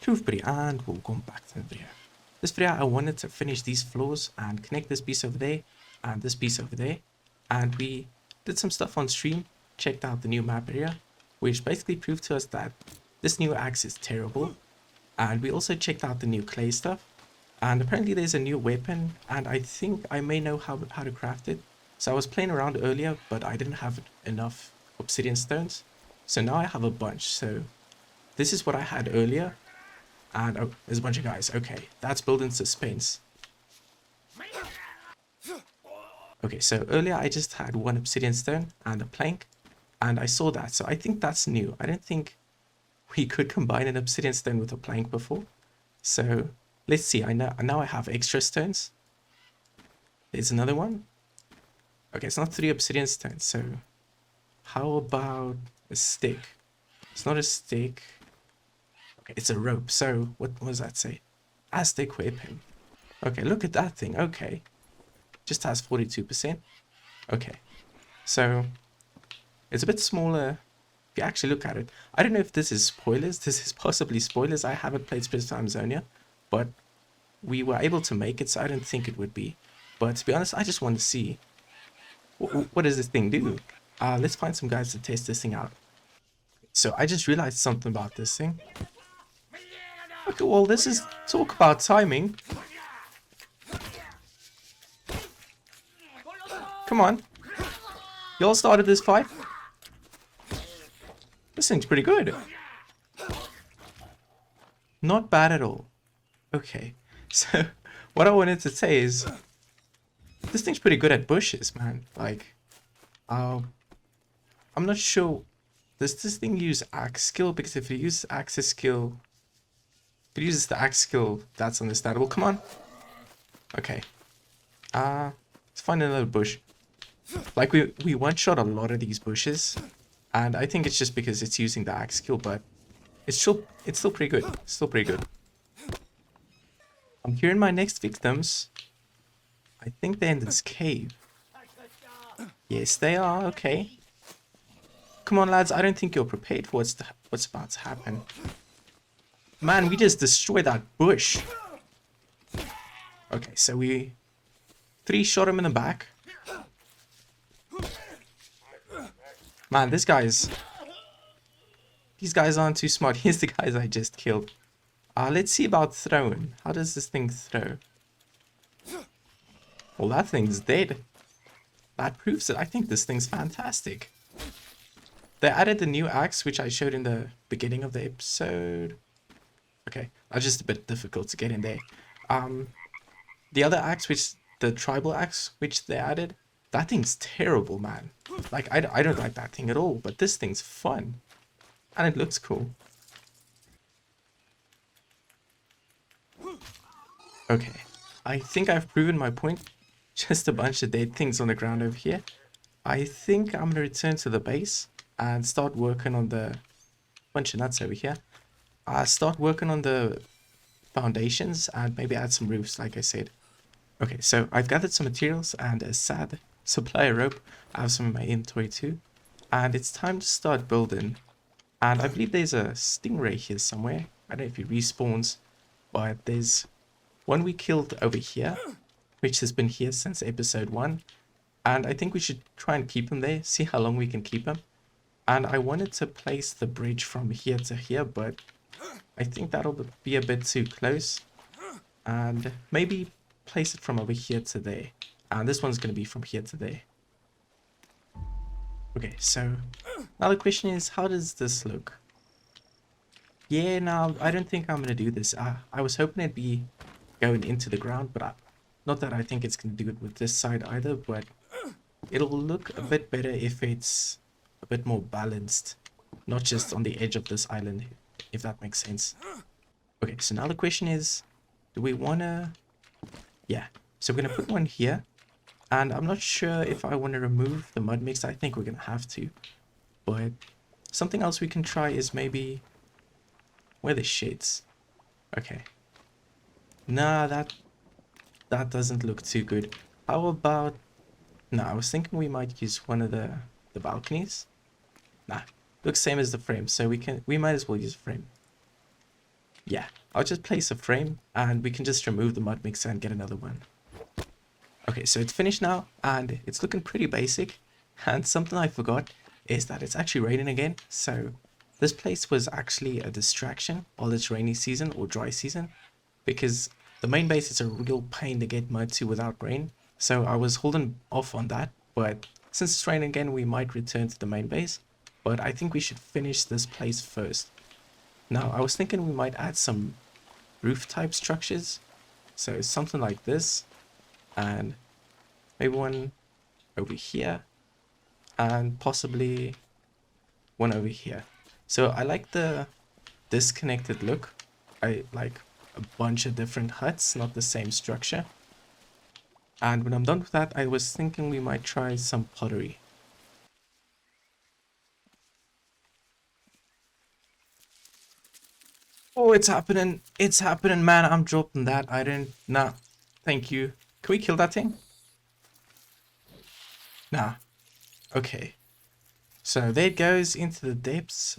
Truthberry, and welcome back to the video. This video I wanted to finish these floors and connect this piece over there and this piece over there, and we did some stuff on stream, checked out the new map area, which basically proved to us that this new axe is terrible, and we also checked out the new clay stuff, and apparently there's a new weapon, and I think I may know how to craft it. So I was playing around earlier, but I didn't have enough obsidian stones, so now I have a bunch. So this is what I had earlier. And oh, there's a bunch of guys. Okay, that's building suspense. Okay, so earlier I just had one obsidian stone and a plank, and I saw that, so I think that's new. I don't think we could combine an obsidian stone with a plank before. So let's see. Now I have extra stones. There's another one. Okay, it's not 3 obsidian stones. So how about a stick? It's not a stick. It's a rope. So what does that say? Aztec weapon. Okay, look at that thing. Okay, just has 42%. Okay, so it's a bit smaller if you actually look at it. I don't know if this is spoilers. This is possibly spoilers. I haven't played Space Time Zonia, but we were able to make it, so I don't think it would be. But to be honest, I just want to see what does this thing do. Let's find some guys to test this thing out. So I just realized something about this thing. Okay, well, this is talk about timing. Come on. Y'all started this fight? This thing's pretty good. Not bad at all. Okay, so what I wanted to say is this thing's pretty good at bushes, man. Like, I'm not sure. Does this thing use axe skill? Because if it uses axe skill, if it uses the axe skill, that's understandable. Come on. Okay. Let's find another bush. Like, we one-shot a lot of these bushes, and I think it's just because it's using the axe skill, but it's still pretty good. Still pretty good. I'm hearing my next victims. I think they're in this cave. Yes, they are. Okay. Come on, lads. I don't think you're prepared for what's about to happen. Man, we just destroyed that bush. Okay, so we 3-shot him in the back. Man, these guys aren't too smart. Here's the guys I just killed. Let's see about throwing. How does this thing throw? Well, that thing's dead. That proves it. I think this thing's fantastic. They added the new axe, which I showed in the beginning of the episode. Okay, that's just a bit difficult to get in there. The other axe, the tribal axe, which they added, that thing's terrible, man. Like, I don't like that thing at all, but this thing's fun. And it looks cool. Okay, I think I've proven my point. Just a bunch of dead things on the ground over here. I think I'm gonna return to the base and start working on the bunch of nuts over here. Start working on the foundations and maybe add some roofs, like I said. Okay, so I've gathered some materials and a sad supply of rope. I have some in my inventory too. And it's time to start building. And I believe there's a stingray here somewhere. I don't know if he respawns, but there's one we killed over here, which has been here since episode 1. And I think we should try and keep him there, see how long we can keep him. And I wanted to place the bridge from here to here, but I think that'll be a bit too close. And maybe place it from over here to there. And this one's going to be from here to there. Okay, so now the question is, how does this look? Yeah, no, I don't think I'm going to do this. I was hoping it'd be going into the ground, but not that I think it's going to do it with this side either, but it'll look a bit better if it's a bit more balanced, not just on the edge of this island, if that makes sense. Okay, so now the question is, do we want to... Yeah, so we're going to put one here, and I'm not sure if I want to remove the mud mix. I think we're going to have to, but something else we can try is maybe... Where are the shades? Okay. Nah, that doesn't look too good. How about... No, I was thinking we might use one of the balconies. Nah, looks same as the frame, so we might as well use a frame. yeah, I'll just place a frame and we can just remove the mud mixer and get another one. Okay, so it's finished now and it's looking pretty basic. And something I forgot is that it's actually raining again. So this place was actually a distraction while it's rainy season or dry season, because the main base is a real pain to get mud to without rain. So I was holding off on that, but since it's raining again, we might return to the main base. But I think we should finish this place first. Now, I was thinking we might add some roof type structures. So something like this, and maybe one over here, and possibly one over here. So I like the disconnected look. I like a bunch of different huts, not the same structure. And when I'm done with that, I was thinking we might try some pottery. Oh, it's happening. It's happening, man. I'm dropping that. I didn't... Nah. Thank you. Can we kill that thing? Nah. Okay. So there it goes into the depths.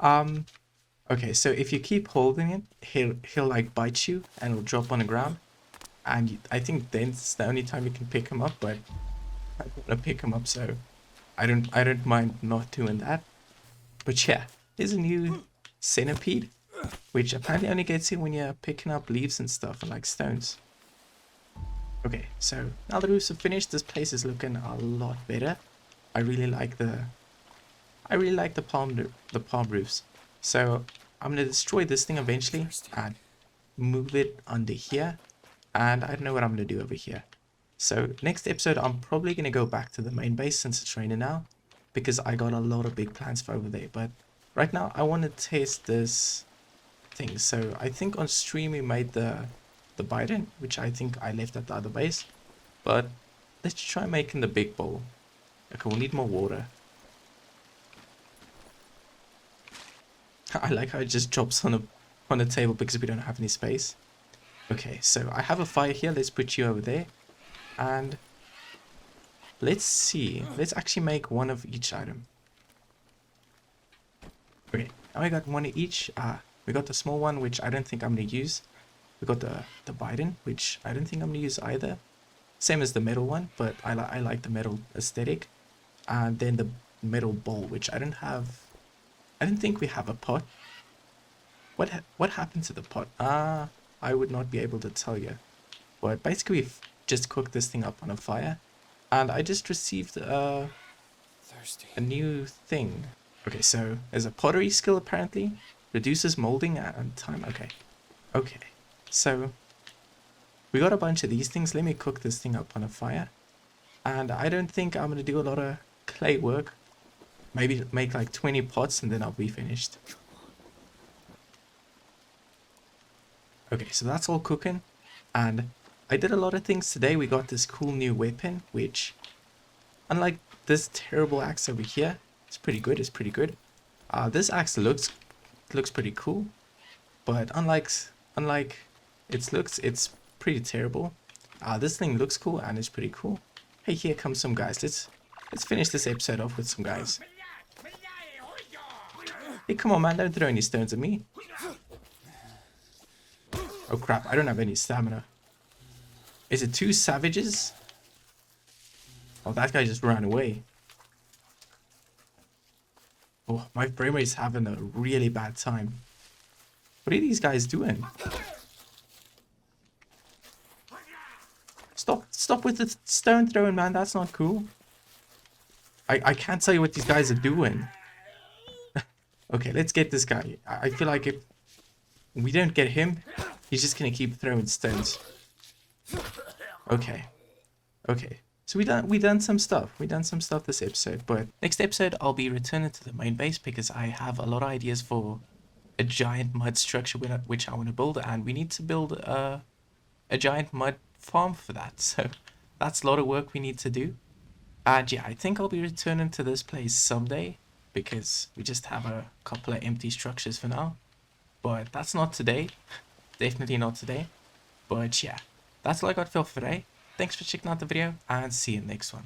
Okay, so if you keep holding it, he'll like bite you and it'll drop on the ground. And I think then it's the only time you can pick him up, but I want to pick him up, so I don't mind not doing that. But yeah, here's a new centipede, which apparently only gets in when you're picking up leaves and stuff and like stones. Okay, so now the roofs are finished, this place is looking a lot better. I really like the palm roofs. So I'm gonna destroy this thing eventually and move it under here. And I don't know what I'm gonna do over here. So next episode, I'm probably gonna go back to the main base since it's raining now, because I got a lot of big plans for over there. But right now, I want to test this thing. So I think on stream we made the Biden, which I think I left at the other base. But let's try making the big bowl. Okay, we'll need more water. I like how it just drops on a table because we don't have any space. Okay, so I have a fire here. Let's put you over there. And let's see. Let's actually make one of each item. Okay, now I got one of each. We got the small one, which I don't think I'm going to use. We got the Biden, which I don't think I'm going to use either. Same as the metal one, but I like the metal aesthetic. And then the metal bowl, which I don't have. I don't think we have a pot. What happened to the pot? I would not be able to tell you. But basically we've just cooked this thing up on a fire. And I just received a new thing. Okay, so there's a pottery skill apparently. Reduces molding and time. Okay. So we got a bunch of these things. Let me cook this thing up on a fire. And I don't think I'm going to do a lot of clay work. Maybe make like 20 pots and then I'll be finished. Okay, so that's all cooking. And I did a lot of things today. We got this cool new weapon, which, unlike this terrible axe over here, it's pretty good. This axe looks pretty cool, but unlike its looks, it's pretty terrible. This thing looks cool and it's pretty cool. Hey, here comes some guys. Let's finish this episode off with some guys. Hey, come on, man! Don't throw any stones at me. Oh crap! I don't have any stamina. Is it two savages? Oh, that guy just ran away. Oh, my frame rate's having a really bad time. What are these guys doing? Stop with the stone throwing, man. That's not cool. I can't tell you what these guys are doing. Okay, let's get this guy. I feel like if we don't get him, he's just gonna keep throwing stones. Okay. So we done some stuff. We done some stuff this episode, but next episode I'll be returning to the main base because I have a lot of ideas for a giant mud structure which I want to build, and we need to build a giant mud farm for that. So that's a lot of work we need to do. And yeah, I think I'll be returning to this place someday because we just have a couple of empty structures for now. But that's not today. Definitely not today. But yeah, that's all I got for today. Thanks for checking out the video and see you in the next one.